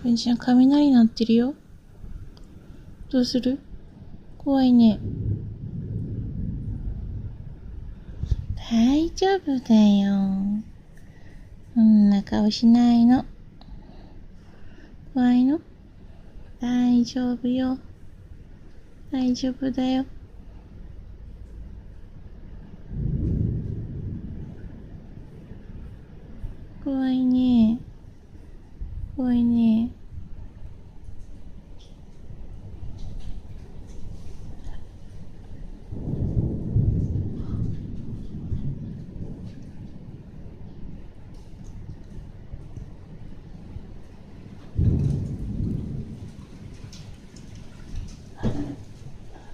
ふんちゃん、雷鳴ってるよ。どうする？怖いね。大丈夫だよ。そんな顔しないの。怖いの？大丈夫よ。大丈夫だよ。怖いね。怖いね。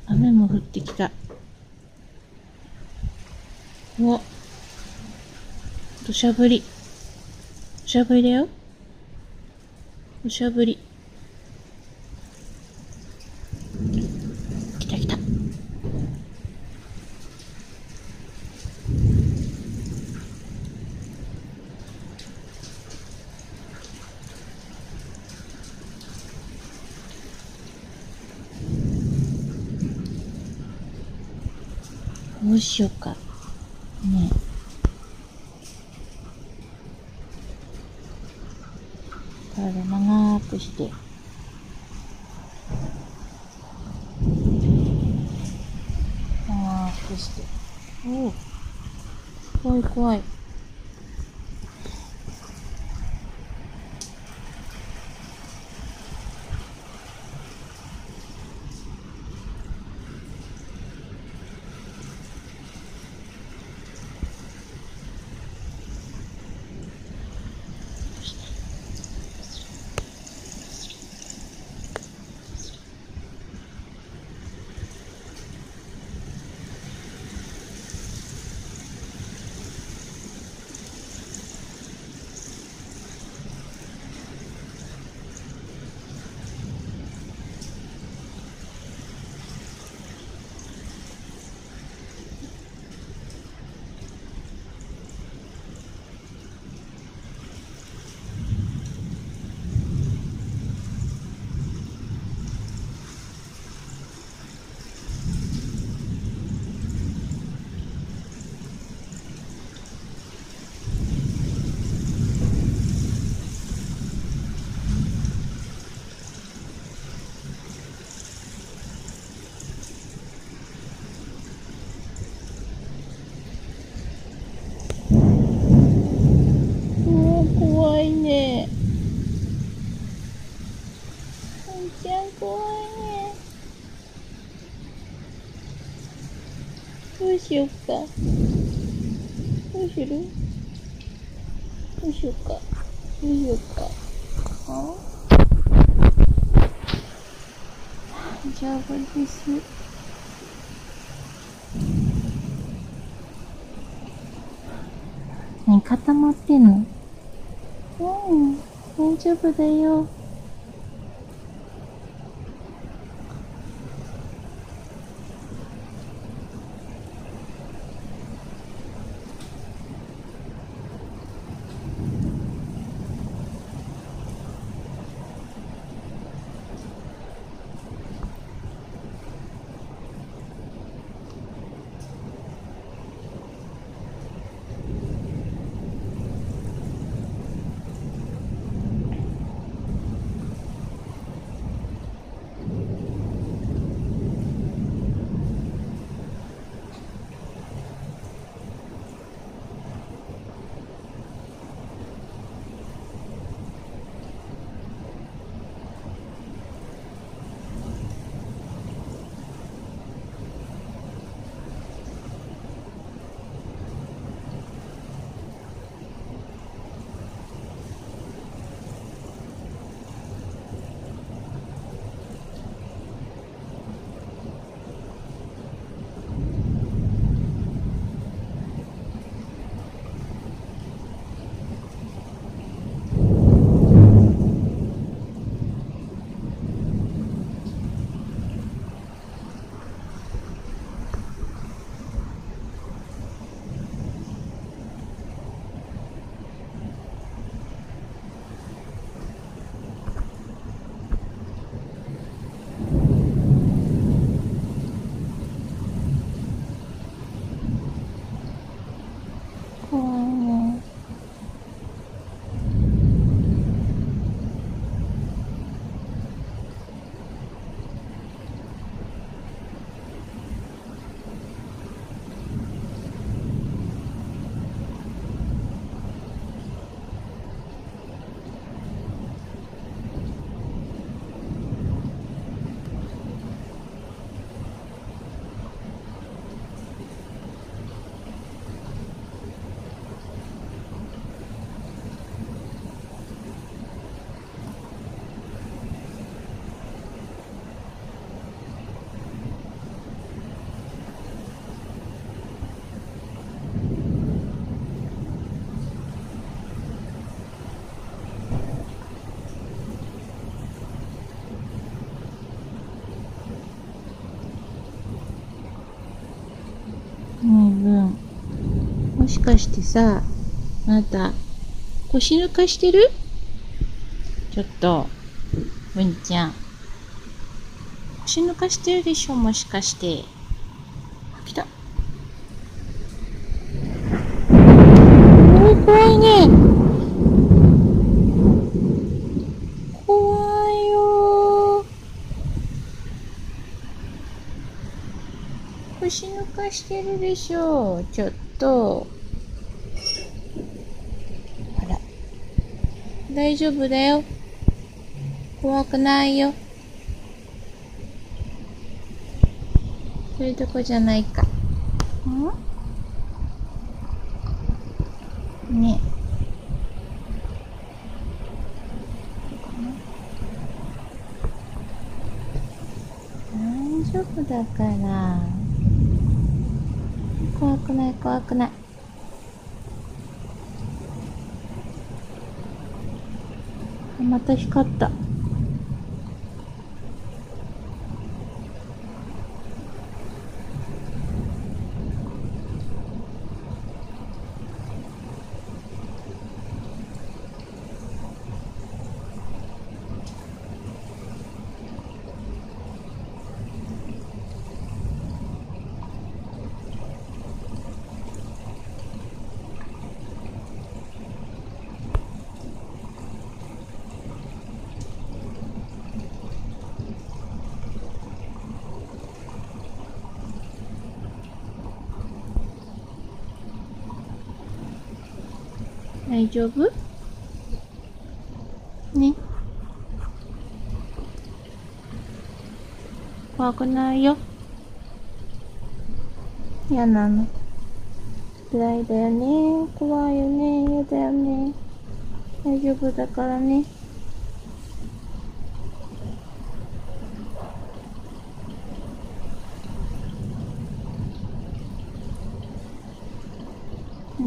雨も降ってきた。お、土砂降り。土砂降りだよ。土砂降り。来た来た。どうしようか。ねえ。体長くして。長くして。おお。怖い怖い。怖いね。ふんちゃん怖いね。どうしよっか。どうする？どうしよっか。どうしよっか。大丈夫です。ね、固まってんの？うん、大丈夫だよ。かしてさ、あなた、腰抜かしてる？ちょっと、文ちゃん。腰抜かしてるでしょ、もしかして。来た。怖いね。怖いよ。腰抜かしてるでしょ、ちょっと。あら。大丈夫だよ。怖くないよ。そういうとこじゃないか。ね。大丈夫だから。怖くない、怖くない。また光った。大丈夫？ね。怖くないよ。嫌なの。辛いだよね。怖いよね。嫌だよね。大丈夫だからね。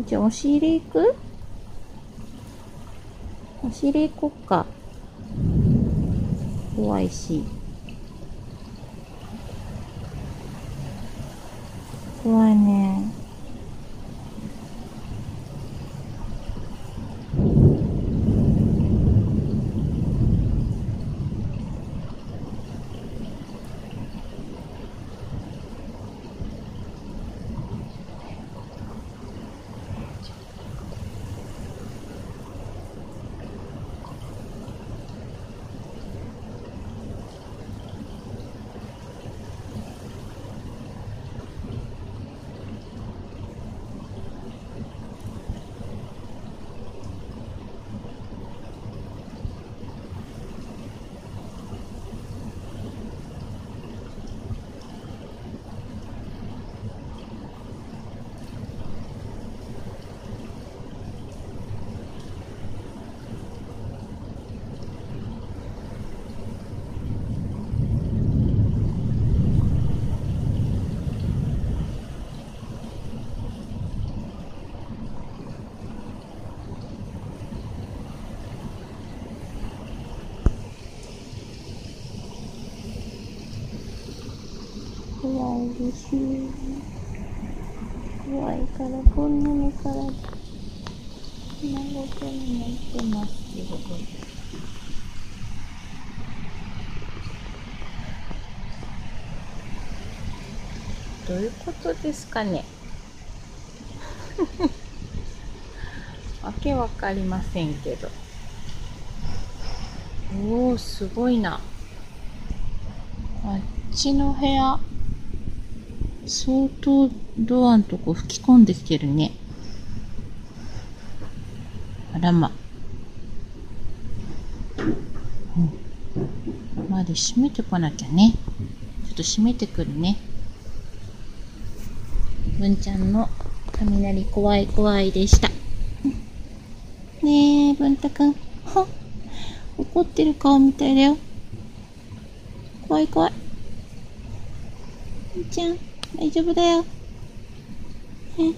じゃあ、お尻行く？お尻行こっか。怖いし。怖いね。怖いです。怖いからこんなのから寝言になってますけど。どういうことですかね。わけわかりませんけど。おお、すごいな。あっちの部屋、相当ドアのとこ吹き込んできてるね。あらま。まで閉めてこなきゃね。ちょっと閉めてくるね。文ちゃんの雷怖い怖いでした。ねえ、文太くん。怒ってる顔みたいだよ。怖い怖い。文ちゃん、大丈夫だよ。ね。